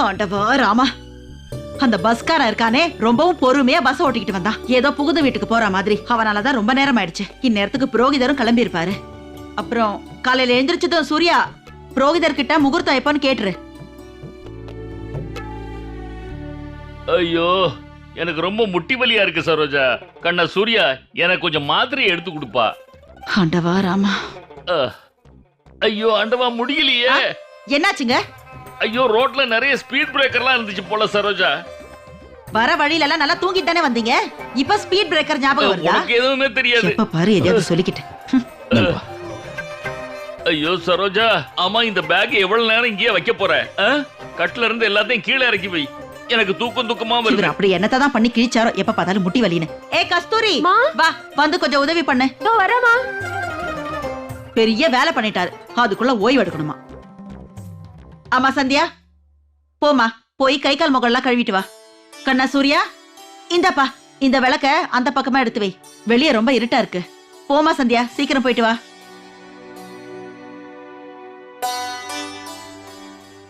ஆண்டவா ராமா, அந்த பஸ்காரன் இருக்கானே ரொம்பவும் பொறுமையா பஸ் ஓட்டிக்கிட்டு வந்தான். ஏதோ புகுந்த வீட்டுக்கு போற மாதிரி. அவனாலதான் ரொம்ப நேரம் ஆயிடுச்சு. இந்நேரத்துக்கு புரோகிதரும் கிளம்பி இருப்பாரு. அப்புறம் காலையில எழுந்திரிச்சதும் சூர்யா புரோகிதர் கிட்ட முகூர்த்தம் எப்பன்னு கேட்டுரு. ஐயோ, எனக்கு ரொம்ப முட்டி வலியா இருக்கு சரோஜா. கண்ணா சூர்யா, எனக்கு கொஞ்சம் மாத்திரை எடுத்து கொடுப்பா. ஆண்டவா ராமா. ஐயோ ஆண்டவா, முடியலையே. என்னாச்சுங்க? ஐயோ, ரோட்ல நிறைய ஸ்பீட் பிரேக்கர்லாம் இருந்துச்சு போல சரோஜா. வர வழியில எல்லாம் நல்லா தூங்கிட்டு தானே வந்தீங்க. இப்ப ஸ்பீட் பிரேக்கர் ஞாபகம் வருதா? உனக்கு எதுவுமே தெரியாது. எப்ப பாரு எதையாவது சொல்லிக்கிட்டு. ஐயோ சரோஜா, ஆமா இந்த பேக் எவ்வளவு நேரம் இங்கேயே வைக்க போற? கட்டில இருந்து எல்லாத்தையும் கீழே இறக்கி வை. எனக்கு தூக்கமா வருது. அப்படி என்னதான் பண்ணி கிழிச்சாரோ, எப்ப பார்த்தாலும் முட்டி வலின்னு. ஏ கஸ்தூரி, வா வந்து கொஞ்சம் உதவி பண்ணு. வரமா. பெரிய வேலை பண்ணிட்டாரு, அதுக்குள்ள ஓய்வு எடுக்கணுமா? ஆமா சந்தியா, போமா போய் கை கால் முகல்லாம் கழுவிட்டு வா. கண்ணா சூர்யா, இந்தப்பா இந்த விளக்க அந்த பக்கமா எடுத்து வை. வெளியே ரொம்ப இருட்டா இருக்கு. போமா சந்தியா, சீக்கிரம் போயிட்டு வா.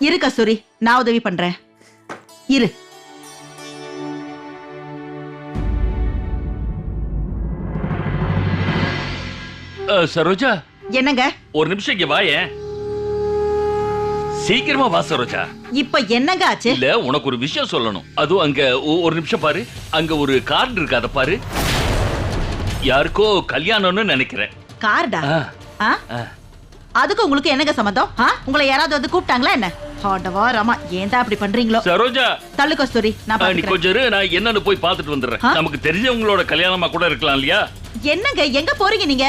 இரு கஸ்தூரி, நான் உதவி பண்றேன். இரு. சரோஜா, என்னங்க? ஒரு நிமிஷம் இங்க வாயேன். சீக்கிரமா வா சரோஜா. இப்ப என்னங்க ஆச்சு? இல்ல, உனக்கு ஒரு விஷயம் சொல்லணும். அதுவும் அங்க ஒரு நிமிஷம் பாரு. அங்க ஒரு கார்டு இருக்கு, அத பாரு. யாருக்கோ கல்யாணம்னு நினைக்கிறேன். கார்டா? அதுக்கு உங்களுக்கு என்னங்க சம்பந்தம்? உங்களை யாராவது வந்து கூப்பிட்டாங்களா என்ன? ஆண்டவா ராமா, ஏன் தான் அப்படி பண்றீங்களோ? சரோஜா, தள்ளு கஸ்தூரி, நீ கொஞ்சம் இரு, நான் என்னன்னு போய் பார்த்துட்டு வந்துடுறேன். நமக்கு தெரிஞ்சவங்களோட கல்யாணமா கூட இருக்கலாம் இல்லையா? என்னங்க எங்க போறீங்க நீங்க?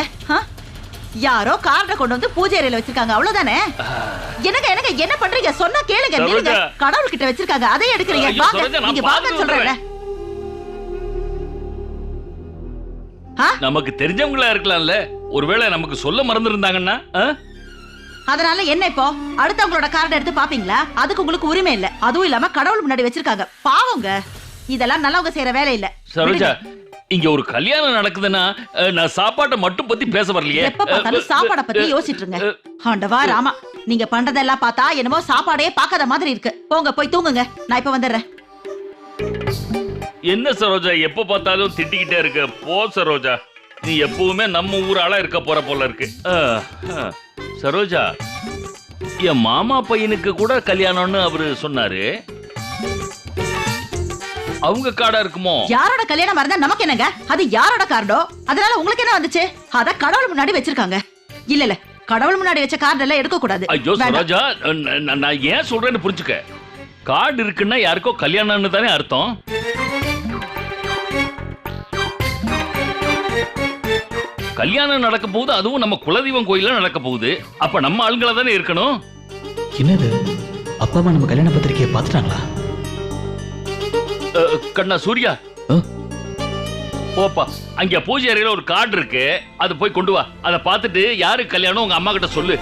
யாரோ கார்ட கொண்டு வந்து பூஜை அறையில வச்சிருக்காங்க, அவ்வளவுதானே? என்னங்க என்னங்க என்ன பண்றீங்க? சொன்னா கேளுங்க. நீங்க கடவுள் கிட்ட வச்சிருக்காங்க, அதை எடுக்கிறீங்க. வாங்க, நீங்க வாங்க சொல்றேன். நமக்கு தெரிஞ்சவங்களா இருக்கலாம்ல, ஒருவேளை நமக்கு சொல்ல மறந்துருந்தாங்கன்னா? அதனால என்ன இப்போ? அடுத்தவங்களோட கார்டு எடுத்து பாப்பீங்களா? அதுக்கு உங்களுக்கு உரிமை இல்ல. அதுவும் இல்லாம கடவுள் முன்னாடி வச்சிருக்காங்க. பாவங்க, இதெல்லாம் நல்லவங்க செய்யற வேலை இல்ல. சரோஜா, இங்க ஒரு கல்யாணம் நடக்குதுன்னா நான் சாப்பாட்டை மட்டும் பத்தி பேச வரலையே. எப்ப பார்த்தாலும் சாப்பாட பத்தி யோசிச்சுட்டு இருங்க. ஆண்டவா ராமா, நீங்க பண்றதெல்லாம் பார்த்தா என்னமோ சாப்பாடே பார்க்காத மாதிரி இருக்கு. போங்க போய் தூங்குங்க, நான் இப்ப வந்துடுறேன். என்ன சரோஜா, எப்ப பார்த்தாலும் திட்டிக்கிட்டே இருக்க? போ சரோஜா, நீ எப்பவுமே நம்ம ஊர் ஆளா இருக்க போற போல இருக்கு. சரோஜா, என் மாமா பையனுக்கு கூட கல்யாணம்னு அவரு சொன்னாரு. அவங்க கார்டா இருக்குமோ? யாரோட கல்யாணம் இருந்தா நமக்கு என்னங்க? அது யாரோட கார்டோ, அதனால உங்களுக்கு என்ன வந்துச்சு? அத கடவுள் முன்னாடி வச்சிருக்காங்க. இல்ல இல்ல, கடவுள் முன்னாடி வச்ச கார்டு எல்லாம் எடுக்க கூடாது. ஐயோ சரோஜா, நான் ஏன் சொல்றேன்னு புரிஞ்சுக்க. கார்டு இருக்குன்னா யாருக்கோ கல்யாணம்னு தானே அர்த்தம். கல்யாணம் நடக்க போகுது, அதுவும் நம்ம குலதெய்வம் கோயில்ல நடக்க போகுது. அப்ப நம்ம ஆளுங்களா தானே இருக்கணும். என்னது, அப்பா அம்மா நம்ம கல்யாண பத்திரிக்கையை பார்த்துட்டாங்களா? கண்ணா சூர்யா, போப்பா, அங்க பூஜை அறையில ஒரு கார்டு இருக்கு, அது போய் கொண்டு வா. அதை பார்த்துட்டு யாருக்கு கல்யாணம் உங்க அம்மா கிட்ட சொல்லு.